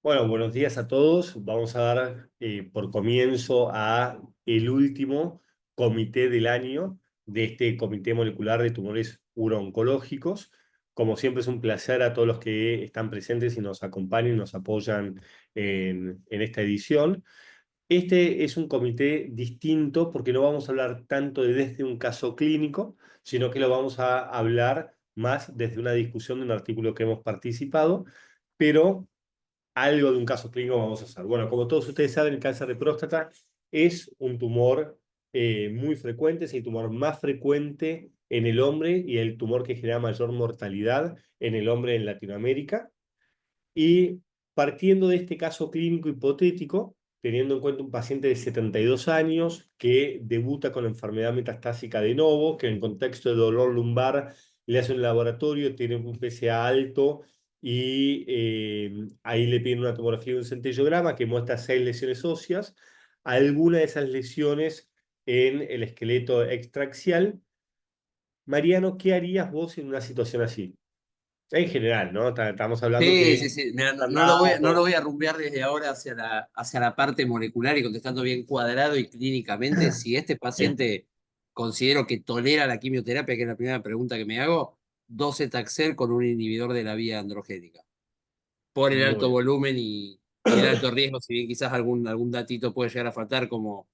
Bueno, buenos días a todos. Vamos a dar por comienzo a el último comité del año de este Comité Molecular de Tumores Urooncológicos. Como siempre es un placer a todos los que están presentes y nos acompañan y nos apoyan en esta edición. Este es un comité distinto porque no vamos a hablar tanto desde un caso clínico, sino que lo vamos a hablar más desde una discusión de un artículo que hemos participado, pero algo de un caso clínico vamos a hacer. Bueno, como todos ustedes saben, el cáncer de próstata es un tumor muy frecuente, es el tumor más frecuente en el hombre y el tumor que genera mayor mortalidad en el hombre en Latinoamérica. Y partiendo de este caso clínico hipotético, teniendo en cuenta un paciente de 72 años que debuta con enfermedad metastásica de novo, que en contexto de dolor lumbar le hace un laboratorio, tiene un PSA alto y ahí le piden una tomografía y un centellograma que muestra 6 lesiones óseas, alguna de esas lesiones en el esqueleto extraxial. Mariano, ¿qué harías vos en una situación así? En general, ¿no? Estamos hablando Sí, que sí, sí. Mira, no lo voy a traslado. rumbear desde ahora hacia la parte molecular y contestando bien cuadrado y clínicamente. Si este Bien. paciente considero que tolera la quimioterapia, que es la primera pregunta que me hago, 12 Taxel con un inhibidor de la vía androgénica. Por el alto Muy volumen y el alto riesgo, si bien quizás algún datito puede llegar a faltar, como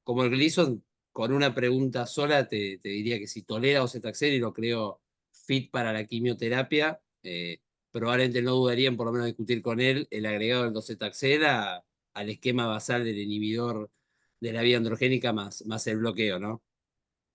el Gleason, con una pregunta sola te diría que si tolera Docetaxel y lo creo fit para la quimioterapia, probablemente no dudaría en por lo menos discutir con él el agregado del Docetaxel al esquema basal del inhibidor de la vía androgénica más el bloqueo, ¿no?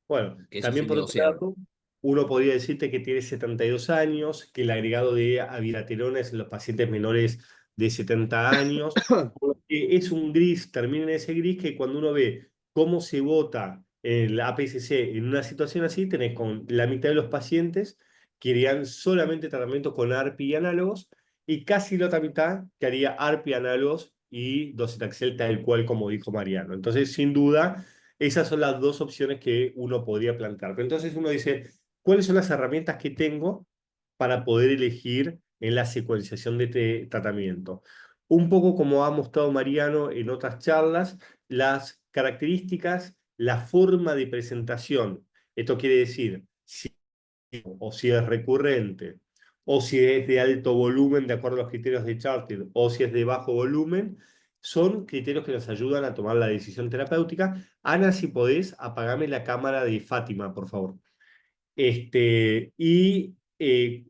bueno. Que eso es También por otro innegociable. lado, uno podría decirte que tiene 72 años, que el agregado de abiraterona es en los pacientes menores de 70 años, porque es un gris, termina en ese gris que cuando uno ve cómo se vota el APCC en una situación así, tenés con la mitad de los pacientes que harían solamente tratamiento con ARPI y análogos, y casi la otra mitad que haría ARPI, análogos y docetaxel tal cual como dijo Mariano. Entonces, sin duda esas son las dos opciones que uno podría plantear. Pero entonces uno dice, ¿cuáles son las herramientas que tengo para poder elegir en la secuenciación de este tratamiento? Un poco como ha mostrado Mariano en otras charlas, las características, la forma de presentación. Esto quiere decir, si o si es recurrente, o si es de alto volumen de acuerdo a los criterios de Charter, o si es de bajo volumen, son criterios que nos ayudan a tomar la decisión terapéutica. Ana, si podés, apagame la cámara de Fátima, por favor. Y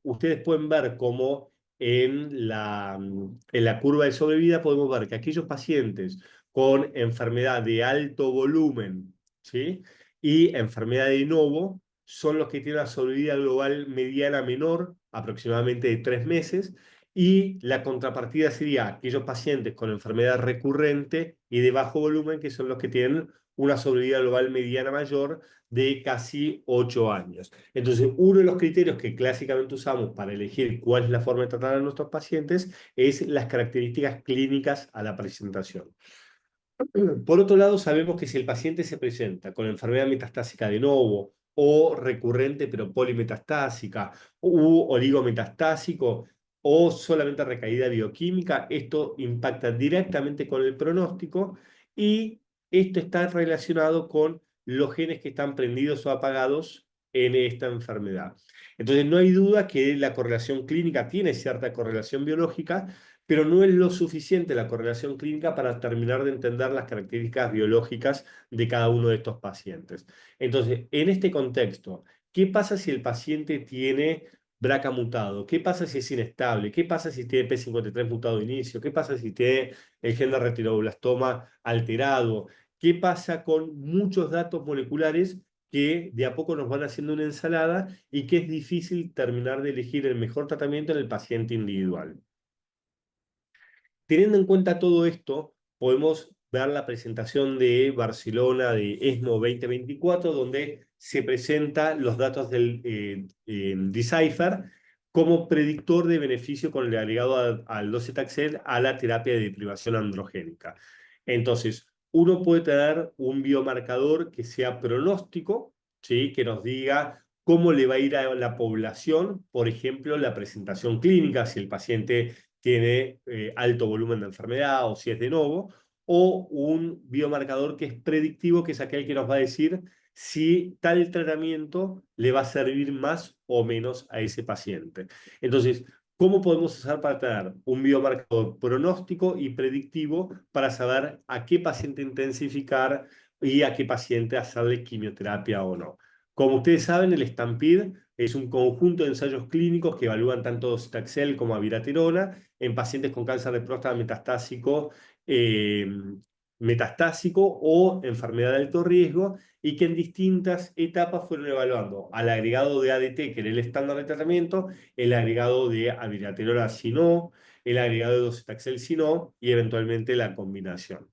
ustedes pueden ver cómo en la curva de sobrevida podemos ver que aquellos pacientes con enfermedad de alto volumen, ¿sí? Y enfermedad de novo son los que tienen una sobrevida global mediana menor, aproximadamente de 3 meses, y la contrapartida sería aquellos pacientes con enfermedad recurrente y de bajo volumen, que son los que tienen una sobrevida global mediana mayor de casi 8 años. Entonces, uno de los criterios que clásicamente usamos para elegir cuál es la forma de tratar a nuestros pacientes es las características clínicas a la presentación. Por otro lado, sabemos que si el paciente se presenta con enfermedad metastásica de novo o recurrente pero polimetastásica u oligometastásico o solamente recaída bioquímica, esto impacta directamente con el pronóstico y esto está relacionado con los genes que están prendidos o apagados en esta enfermedad. Entonces, no hay duda que la correlación clínica tiene cierta correlación biológica, pero no es lo suficiente la correlación clínica para terminar de entender las características biológicas de cada uno de estos pacientes. Entonces, en este contexto, ¿qué pasa si el paciente tiene BRCA mutado? ¿Qué pasa si es inestable? ¿Qué pasa si tiene P53 mutado de inicio? ¿Qué pasa si tiene el gen de retinoblastoma alterado? ¿Qué pasa con muchos datos moleculares que de a poco nos van haciendo una ensalada y que es difícil terminar de elegir el mejor tratamiento en el paciente individual? Teniendo en cuenta todo esto, podemos ver la presentación de Barcelona de ESMO 2024, donde se presentan los datos del Decipher como predictor de beneficio con el agregado al docetaxel a la terapia de deprivación androgénica. Entonces, uno puede tener un biomarcador que sea pronóstico, ¿sí? Que nos diga cómo le va a ir a la población, por ejemplo, la presentación clínica, si el paciente tiene alto volumen de enfermedad o si es de novo, o un biomarcador que es predictivo, que es aquel que nos va a decir si tal tratamiento le va a servir más o menos a ese paciente. Entonces, ¿cómo podemos usar para tener un biomarcador pronóstico y predictivo para saber a qué paciente intensificar y a qué paciente hacerle quimioterapia o no? Como ustedes saben, el STAMPEDE es un conjunto de ensayos clínicos que evalúan tanto docetaxel como abiraterona en pacientes con cáncer de próstata eh, metastásico o enfermedad de alto riesgo, y que en distintas etapas fueron evaluando al agregado de ADT, que era el estándar de tratamiento, el agregado de abiraterona si no, el agregado de docetaxel si no, y eventualmente la combinación.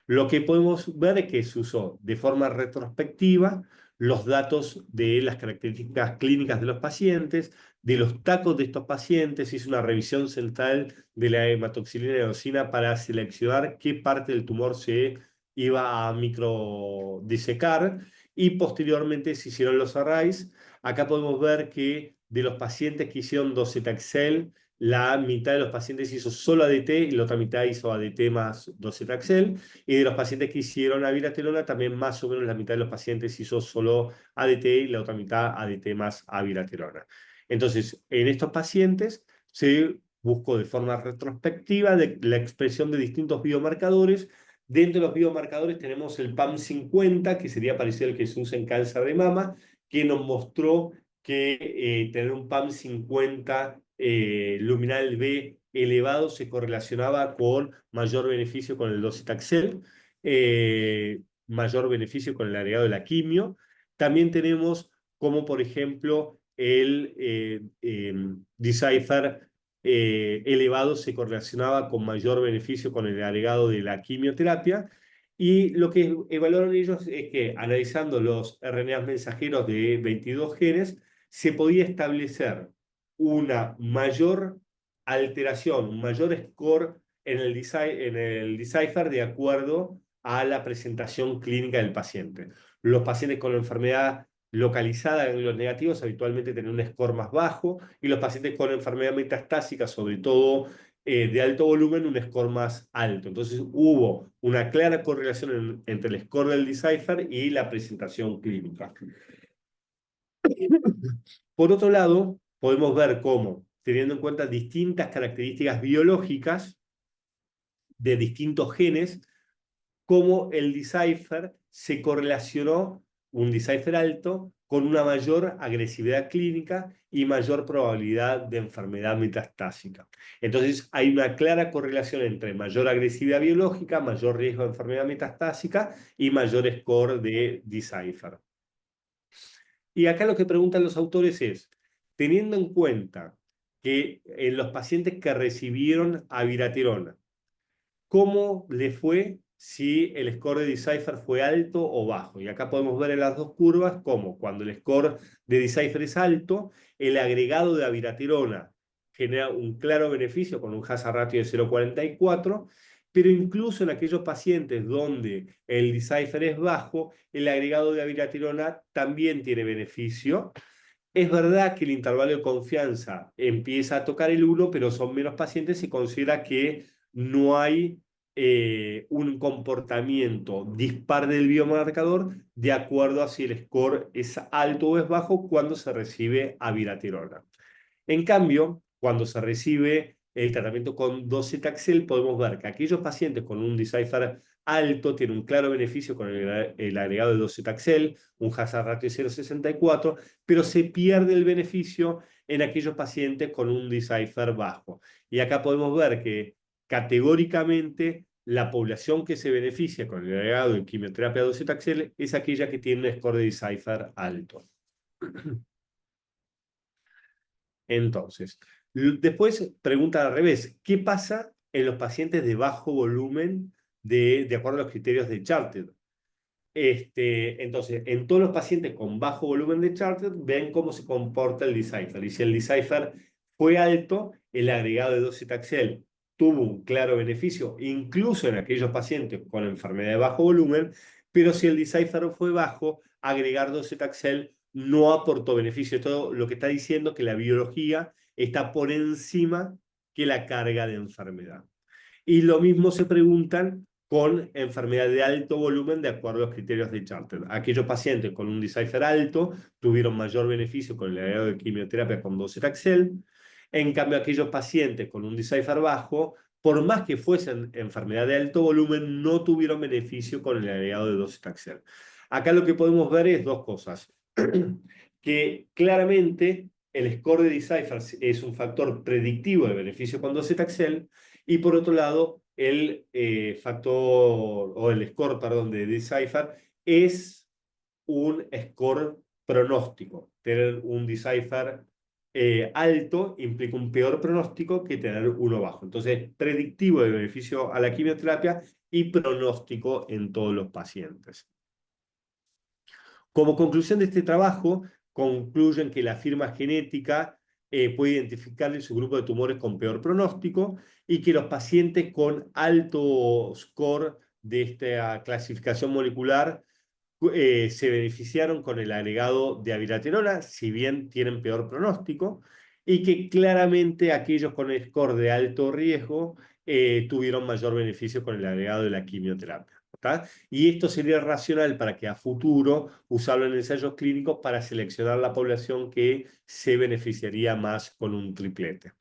Lo que podemos ver es que se usó de forma retrospectiva los datos de las características clínicas de los pacientes, de los tacos de estos pacientes, hizo una revisión central de la hematoxilina y eosina para seleccionar qué parte del tumor se iba a microdisecar, y posteriormente se hicieron los arrays. Acá podemos ver que de los pacientes que hicieron docetaxel, la mitad de los pacientes hizo solo ADT y la otra mitad hizo ADT más docetaxel. Y de los pacientes que hicieron abiraterona, también más o menos la mitad de los pacientes hizo solo ADT y la otra mitad ADT más abiraterona. Entonces, en estos pacientes se buscó de forma retrospectiva la expresión de distintos biomarcadores. Dentro de los biomarcadores tenemos el PAM50, que sería parecido al que se usa en cáncer de mama, que nos mostró que tener un PAM50 luminal B elevado se correlacionaba con mayor beneficio con el docetaxel, mayor beneficio con el agregado de la quimio. También tenemos como, por ejemplo, el Decipher elevado se correlacionaba con mayor beneficio con el agregado de la quimioterapia. Y lo que evaluaron ellos es que, analizando los RNAs mensajeros de 22 genes, se podía establecer una mayor alteración, un mayor score en el Decipher de acuerdo a la presentación clínica del paciente. Los pacientes con la enfermedad localizada en los negativos habitualmente tienen un score más bajo, y los pacientes con enfermedad metastásica, sobre todo de alto volumen, un score más alto. Entonces hubo una clara correlación entre el score del Decipher y la presentación clínica. Por otro lado, podemos ver cómo, teniendo en cuenta distintas características biológicas de distintos genes, cómo el Decipher se correlacionó, un Decipher alto, con una mayor agresividad clínica y mayor probabilidad de enfermedad metastásica. Entonces, hay una clara correlación entre mayor agresividad biológica, mayor riesgo de enfermedad metastásica y mayor score de Decipher. Y acá lo que preguntan los autores es, teniendo en cuenta que en los pacientes que recibieron abiraterona, ¿cómo le fue si el score de Decipher fue alto o bajo? Y acá podemos ver en las dos curvas cómo cuando el score de Decipher es alto, el agregado de abiraterona genera un claro beneficio con un hazard ratio de 0,44, pero incluso en aquellos pacientes donde el Decipher es bajo, el agregado de abiraterona también tiene beneficio. Es verdad que el intervalo de confianza empieza a tocar el 1, pero son menos pacientes y considera que no hay un comportamiento dispar del biomarcador de acuerdo a si el score es alto o es bajo cuando se recibe abiraterona. En cambio, cuando se recibe el tratamiento con docetaxel, podemos ver que aquellos pacientes con un Decipher alto tienen un claro beneficio con el agregado de docetaxel, un hazard ratio de 0,64, pero se pierde el beneficio en aquellos pacientes con un Decipher bajo. Y acá podemos ver que categóricamente la población que se beneficia con el agregado de quimioterapia docetaxel es aquella que tiene un score de Decipher alto. Entonces, después pregunta al revés, ¿qué pasa en los pacientes de bajo volumen de acuerdo a los criterios de Charted? Entonces, en todos los pacientes con bajo volumen de Charted, ven cómo se comporta el Decipher. Y si el Decipher fue alto, el agregado de docetaxel tuvo un claro beneficio, incluso en aquellos pacientes con enfermedad de bajo volumen, pero si el Decipher fue bajo, agregar docetaxel no aportó beneficio. Todo lo que está diciendo que la biología está por encima que la carga de enfermedad. Y lo mismo se preguntan con enfermedad de alto volumen de acuerdo a los criterios de Charter. Aquellos pacientes con un Decipher alto tuvieron mayor beneficio con el agregado de quimioterapia con docetaxel. En cambio, aquellos pacientes con un Decipher bajo, por más que fuesen enfermedad de alto volumen, no tuvieron beneficio con el agregado de docetaxel. Acá lo que podemos ver es dos cosas. Que claramente el score de Decipher es un factor predictivo de beneficio con docetaxel, y por otro lado, el factor, o el score, perdón, de Decipher es un score pronóstico. Tener un Decipher alto implica un peor pronóstico que tener uno bajo. Entonces, predictivo de beneficio a la quimioterapia y pronóstico en todos los pacientes. Como conclusión de este trabajo, concluyen que la firma genética puede identificar su grupo de tumores con peor pronóstico y que los pacientes con alto score de esta clasificación molecular se beneficiaron con el agregado de abiraterona, si bien tienen peor pronóstico, y que claramente aquellos con el score de alto riesgo tuvieron mayor beneficio con el agregado de la quimioterapia. ¿Tá? Y esto sería racional para que a futuro usarlo en ensayos clínicos para seleccionar la población que se beneficiaría más con un triplete.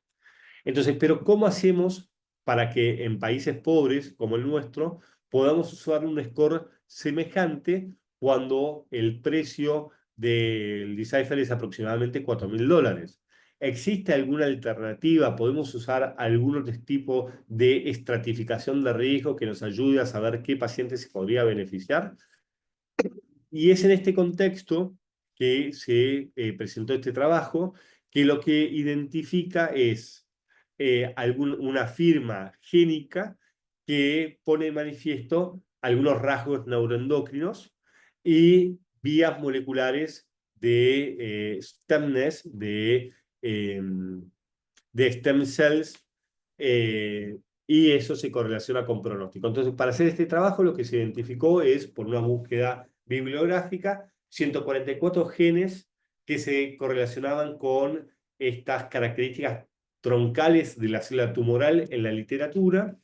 Entonces, pero ¿cómo hacemos para que en países pobres como el nuestro podamos usar un score semejante cuando el precio del Decipher es aproximadamente $4.000? ¿Existe alguna alternativa? ¿Podemos usar algún otro tipo de estratificación de riesgo que nos ayude a saber qué paciente se podría beneficiar? Y es en este contexto que se presentó este trabajo, que lo que identifica es una firma génica que pone de manifiesto algunos rasgos neuroendocrinos y vías moleculares de stemness, eh, de stem cells, y eso se correlaciona con pronóstico. Entonces, para hacer este trabajo, lo que se identificó es, por una búsqueda bibliográfica, 144 genes que se correlacionaban con estas características troncales de la célula tumoral en la literatura,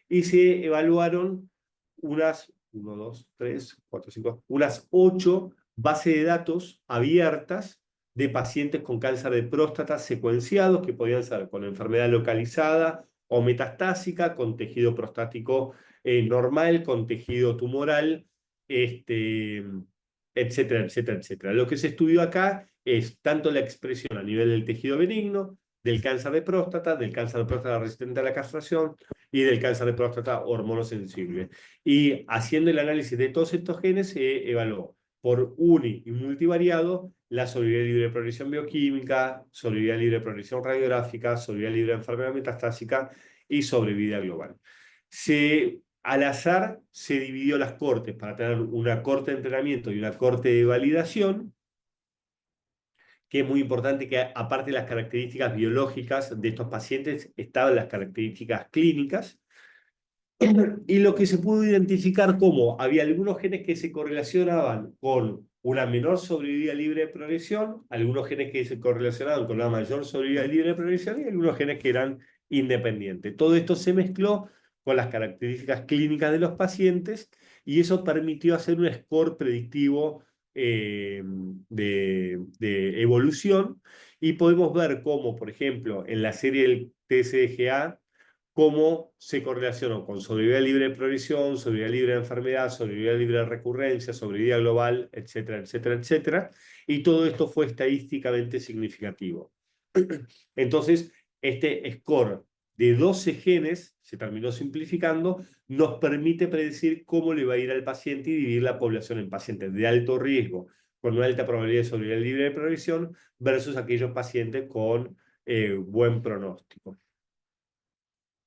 y se evaluaron unas, 1, 2, 3, 4, 5, unas 8 bases de datos abiertas de pacientes con cáncer de próstata secuenciados, que podían ser con enfermedad localizada o metastásica, con tejido prostático normal, con tejido tumoral, etcétera, etcétera, etcétera. Lo que se estudió acá es tanto la expresión a nivel del tejido benigno, del cáncer de próstata resistente a la castración y del cáncer de próstata hormonosensible. Y haciendo el análisis de todos estos genes, se evaluó por uni y multivariado la solubilidad libre de progresión bioquímica, solubilidad libre de progresión radiográfica, solubilidad libre de enfermedad metastásica y sobrevida global. Al azar se dividió las cortes para tener una corte de entrenamiento y una corte de validación, que es muy importante que aparte de las características biológicas de estos pacientes, estaban las características clínicas. Y lo que se pudo identificar como había algunos genes que se correlacionaban con una menor sobrevida libre de progresión, algunos genes que se correlacionaban con una mayor sobrevida libre de progresión y algunos genes que eran independientes. Todo esto se mezcló con las características clínicas de los pacientes y eso permitió hacer un score predictivo de evolución, y podemos ver cómo, por ejemplo, en la serie del TSGA, cómo se correlacionó con sobrevida libre de progresión, sobrevida libre de enfermedad, sobrevida libre de recurrencia, sobrevida global, etcétera, etcétera, etcétera. Y todo esto fue estadísticamente significativo. Entonces, este score de 12 genes, se terminó simplificando, nos permite predecir cómo le va a ir al paciente y dividir la población en pacientes de alto riesgo con una alta probabilidad de sobrevida libre de progresión versus aquellos pacientes con buen pronóstico.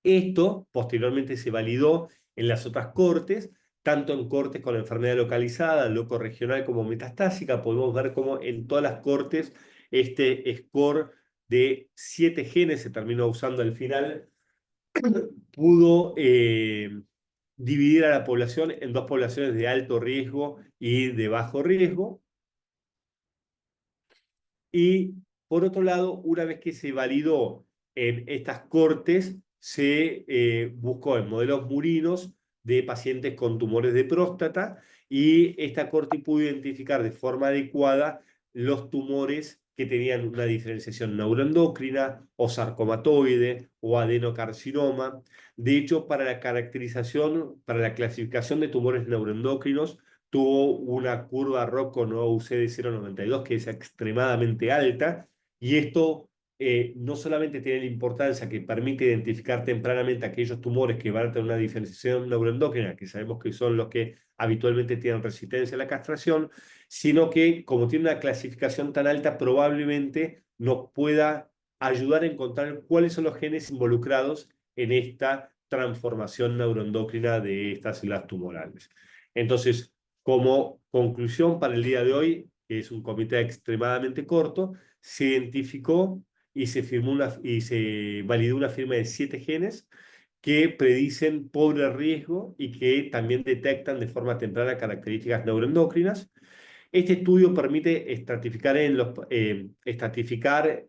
Esto posteriormente se validó en las otras cortes, tanto en cortes con la enfermedad localizada, locorregional como metastásica. Podemos ver cómo en todas las cortes este score de 7 genes se terminó usando al final, pudo dividir a la población en dos poblaciones de alto riesgo y de bajo riesgo. Y por otro lado, una vez que se validó en estas cortes se buscó en modelos murinos de pacientes con tumores de próstata y esta corte pudo identificar de forma adecuada los tumores que tenían una diferenciación neuroendocrina o sarcomatoide o adenocarcinoma. De hecho, para la caracterización, para la clasificación de tumores neuroendocrinos, tuvo una curva ROC con OUC de 0,92 que es extremadamente alta y esto no solamente tiene la importancia que permite identificar tempranamente aquellos tumores que van a tener una diferenciación neuroendocrina, que sabemos que son los que habitualmente tienen resistencia a la castración, sino que como tiene una clasificación tan alta, probablemente nos pueda ayudar a encontrar cuáles son los genes involucrados en esta transformación neuroendocrina de estas células tumorales. Entonces, como conclusión para el día de hoy, que es un comité extremadamente corto, se identificó y se validó una firma de 7 genes que predicen pobre riesgo y que también detectan de forma temprana características neuroendocrinas. Este estudio permite estratificar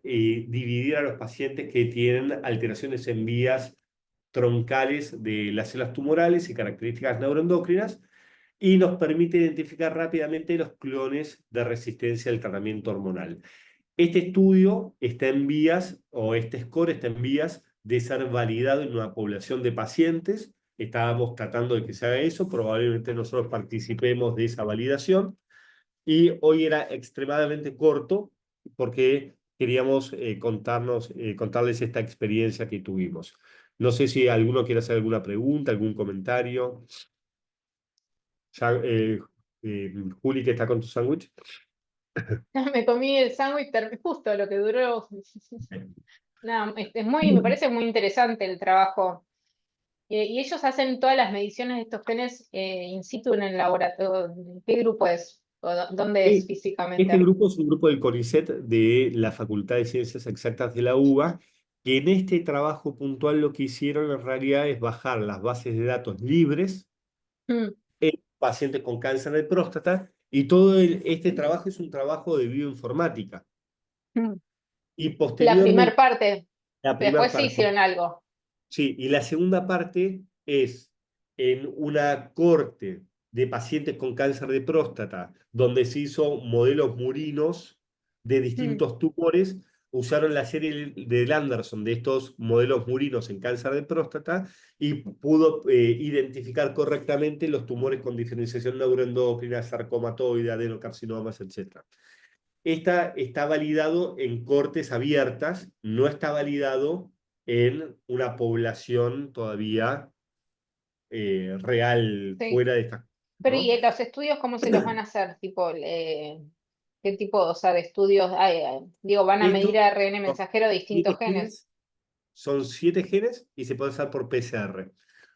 y dividir a los pacientes que tienen alteraciones en vías troncales de las células tumorales y características neuroendocrinas y nos permite identificar rápidamente los clones de resistencia al tratamiento hormonal. Este estudio está en vías, o este score está en vías de ser validado en una población de pacientes. Estábamos tratando de que se haga eso, probablemente nosotros participemos de esa validación. Y hoy era extremadamente corto porque queríamos contarles esta experiencia que tuvimos. No sé si alguno quiere hacer alguna pregunta, algún comentario. Ya, Juli, que está con tu sándwich. Me comí el sándwich justo lo que duró. Nada, me parece muy interesante el trabajo. Y ellos hacen todas las mediciones de estos genes in situ en el laboratorio. ¿Qué grupo es? ¿Dónde es Este físicamente? grupo es un grupo del CONICET de la Facultad de Ciencias Exactas de la UBA, que en este trabajo puntual lo que hicieron en realidad es bajar las bases de datos libres Mm, en pacientes con cáncer de próstata, y todo este trabajo es un trabajo de bioinformática. mm. Y La primer posteriormente, parte. la primera Después sí parte. hicieron algo. Sí, y la segunda parte es en una corte de pacientes con cáncer de próstata, donde se hizo modelos murinos de Mm, distintos tumores, usaron la serie de Anderson de estos modelos murinos en cáncer de próstata y pudo identificar correctamente los tumores con diferenciación neuroendocrina, sarcomatoide, adenocarcinomas, etc. Esta está validado en cortes abiertas, no está validado en una población todavía real sí. fuera de esta, Pero ¿no? ¿y los estudios cómo se los van a hacer? Tipo, ¿qué tipo, o sea, de estudios hay? Digo, van a Estos medir ARN son mensajero de distintos 7 genes. genes, son 7 genes y se puede usar por PCR.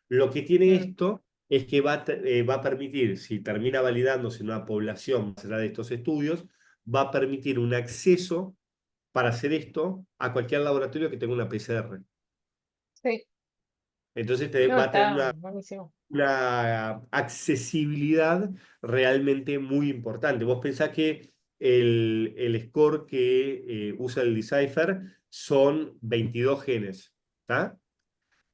Lo que tiene Mm, esto es que va a permitir, si termina validándose en una población, será de estos estudios, va a permitir un acceso para hacer esto a cualquier laboratorio que tenga una PCR. sí, Entonces no, va a tener está buenísimo. una accesibilidad realmente muy importante. Vos pensás que el score que usa el Decipher son 22 genes, ¿está?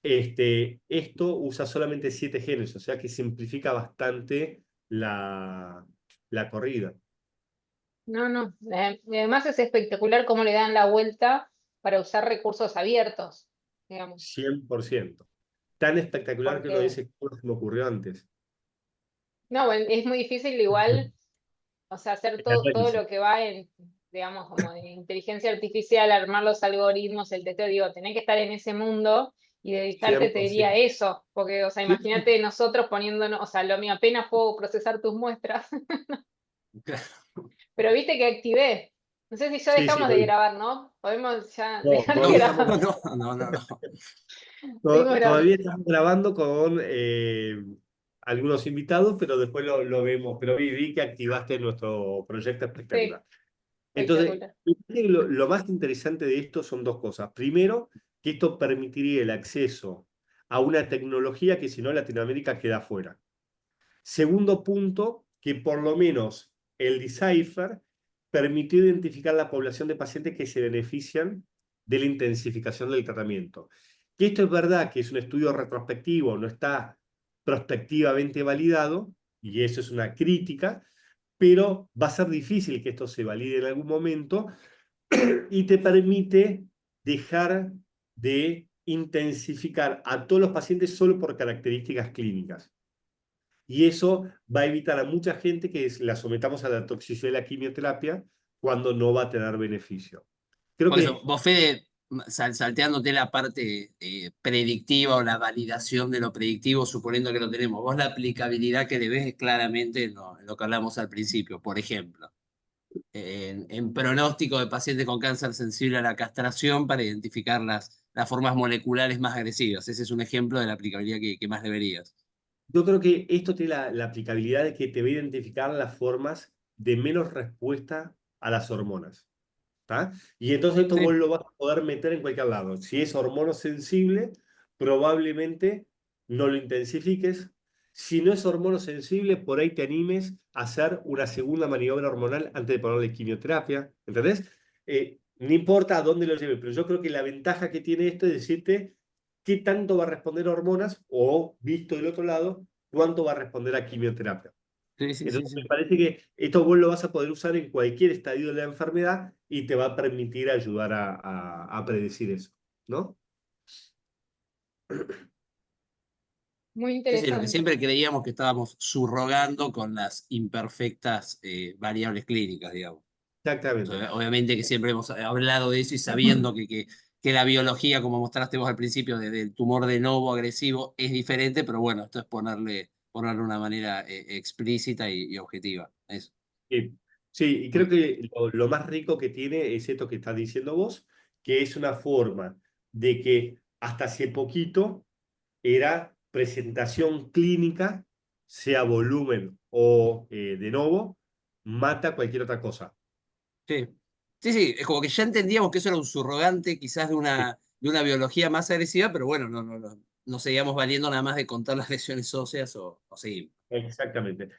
Esto usa solamente 7 genes, o sea que simplifica bastante la corrida. No, no. Y además es espectacular cómo le dan la vuelta para usar recursos abiertos, digamos. 100%. Tan espectacular que uno Porque, dice, ¿cómo se me ocurrió antes? no, bueno, es muy difícil igual, o sea, hacer Está todo clarísimo. lo que va en, digamos, como de inteligencia artificial, armar los algoritmos, el testeo, digo, tenés que estar en ese mundo y dedicarte, te diría 100%. eso, porque, o sea, Sí, imagínate nosotros poniéndonos, o sea, lo mío apenas puedo procesar tus muestras, pero viste que activé. No sé si ya sí, sí, dejamos lo de vi. grabar, ¿no? Podemos ya No, dejar de No, todavía estamos grabar. no, no, no, no. Seguimos grabando. Todavía estamos grabando con algunos invitados, pero después lo vemos. Pero vi que activaste nuestro proyecto Sí, espectacular. Entonces, espectacular. lo más interesante de esto son dos cosas. Primero, que esto permitiría el acceso a una tecnología que si no Latinoamérica queda fuera. Segundo punto, que por lo menos el Decipher permitió identificar la población de pacientes que se benefician de la intensificación del tratamiento. Que esto es verdad que es un estudio retrospectivo, no está prospectivamente validado, y eso es una crítica, pero va a ser difícil que esto se valide en algún momento y te permite dejar de intensificar a todos los pacientes solo por características clínicas. Y eso va a evitar a mucha gente que la sometamos a la toxicidad de la quimioterapia cuando no va a tener beneficio. Creo Por eso, que vos, Fede, salteándote la parte predictiva o la validación de lo predictivo, suponiendo que lo tenemos, vos la aplicabilidad que le ves es claramente en lo que hablamos al principio. Por ejemplo, en pronóstico de pacientes con cáncer sensible a la castración para identificar las formas moleculares más agresivas. Ese es un ejemplo de la aplicabilidad que más deberías. yo creo que esto tiene la aplicabilidad de que te va a identificar las formas de menos respuesta a las hormonas. ¿Tá? Y entonces esto vos Sí, lo vas a poder meter en cualquier lado. Si es hormono sensible, probablemente no lo intensifiques. Si no es hormono sensible, por ahí te animes a hacer una segunda maniobra hormonal antes de ponerle quimioterapia. ¿Entendés? No importa a dónde lo lleves, pero yo creo que la ventaja que tiene esto es decirte qué tanto va a responder a hormonas o, visto del otro lado, cuánto va a responder a quimioterapia. sí, sí, sí, Entonces, me sí. parece que esto vos lo vas a poder usar en cualquier estadio de la enfermedad y te va a permitir ayudar a predecir eso, ¿no? Muy Sí, sí, lo que interesante. siempre creíamos que estábamos subrogando con las imperfectas variables clínicas, digamos. Exactamente. Obviamente que siempre hemos hablado de eso y sabiendo que la biología, como mostraste vos al principio, del tumor de novo agresivo es diferente, pero bueno, esto es ponerle una manera explícita y objetiva. Eso. Sí, sí, y Mm. creo que lo más rico que tiene es esto que estás diciendo vos, que es una forma de que hasta hace poquito era presentación clínica, sea volumen o de novo, mata cualquier otra cosa. Sí. Sí, sí, es como que ya entendíamos que eso era un subrogante quizás Sí, de una biología más agresiva, pero bueno, no seguíamos valiendo nada más de contar las lesiones óseas o seguimos. exactamente.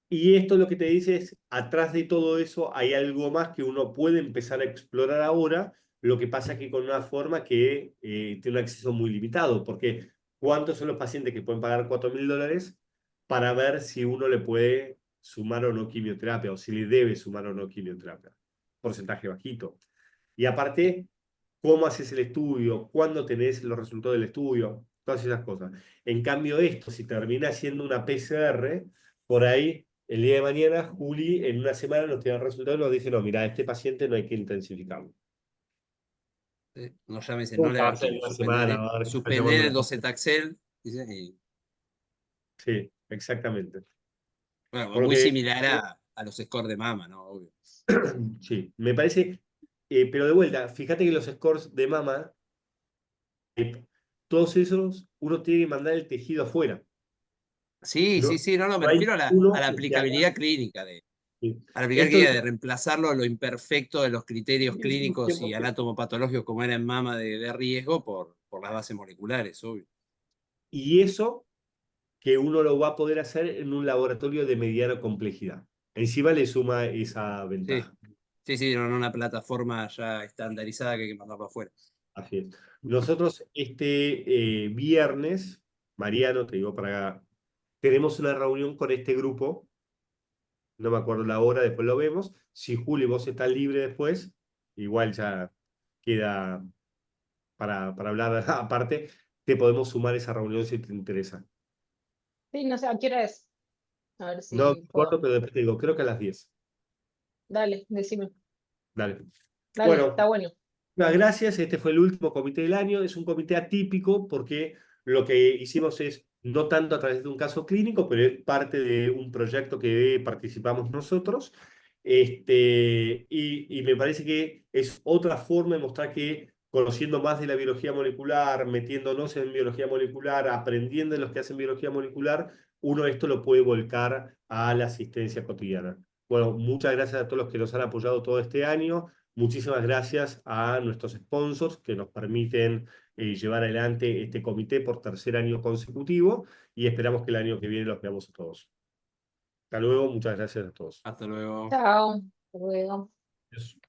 Y esto lo que te dice es, atrás de todo eso hay algo más que uno puede empezar a explorar ahora, lo que pasa que con una forma que tiene un acceso muy limitado, porque ¿cuántos son los pacientes que pueden pagar $4.000 para ver si uno le puede sumar o no quimioterapia, o si le debe sumar o no quimioterapia? Porcentaje bajito. Y aparte, ¿cómo haces el estudio? ¿Cuándo tenés los resultados del estudio? Todas esas cosas. En cambio, esto, si termina siendo una PCR, por ahí, el día de mañana, Juli, en una semana nos tiene el resultado y nos dice, no, mira, este paciente no hay que intensificarlo. No llámese, no le Nunca va haga a ser en quimio, una semana, va a haber que estar suspender llamando a el la gente. docetaxel. Dice, Sí, exactamente. bueno, Por lo muy que, similar a los scores de mama, ¿no? Obvio. sí, me parece, pero de vuelta, fíjate que los scores de mama, todos esos, uno tiene que mandar el tejido afuera. Sí, sí, No, sí, no, me no hay refiero a uno la que se haga. aplicabilidad clínica Sí. a la aplicabilidad Esto clínica de reemplazarlo a lo imperfecto de los criterios es un clínicos y 100%. anatomopatológicos como era en mama de riesgo por las bases moleculares, obvio. Y eso que uno lo va a poder hacer en un laboratorio de mediana complejidad. Encima le suma esa Sí, ventaja. sí, sí, no, una plataforma ya estandarizada que hay que mandarlo afuera. Así es. Nosotros este viernes, Mariano, te digo para tenemos una reunión con este grupo, no me acuerdo la hora, después lo vemos. Si Juli vos estás libre después, igual ya queda para hablar aparte, te podemos sumar esa reunión si te interesa. Sí, no sé, ¿a qué hora es? A ver No me si acuerdo, puedo. pero después te digo, creo que a las 10. Dale, decime. Dale. Dale, está Bueno, bueno. muchas gracias. Este fue el último comité del año. Es un comité atípico porque lo que hicimos es no tanto a través de un caso clínico, pero es parte de un proyecto que participamos nosotros. Y me parece que es otra forma de mostrar que conociendo más de la biología molecular, metiéndonos en biología molecular, aprendiendo de los que hacen biología molecular, uno esto lo puede volcar a la asistencia cotidiana. Bueno, muchas gracias a todos los que nos han apoyado todo este año. Muchísimas gracias a nuestros sponsors que nos permiten llevar adelante este comité por tercer año consecutivo y esperamos que el año que viene los veamos a todos. Hasta luego, muchas gracias a todos. Hasta luego. Chao. Hasta luego. Adiós.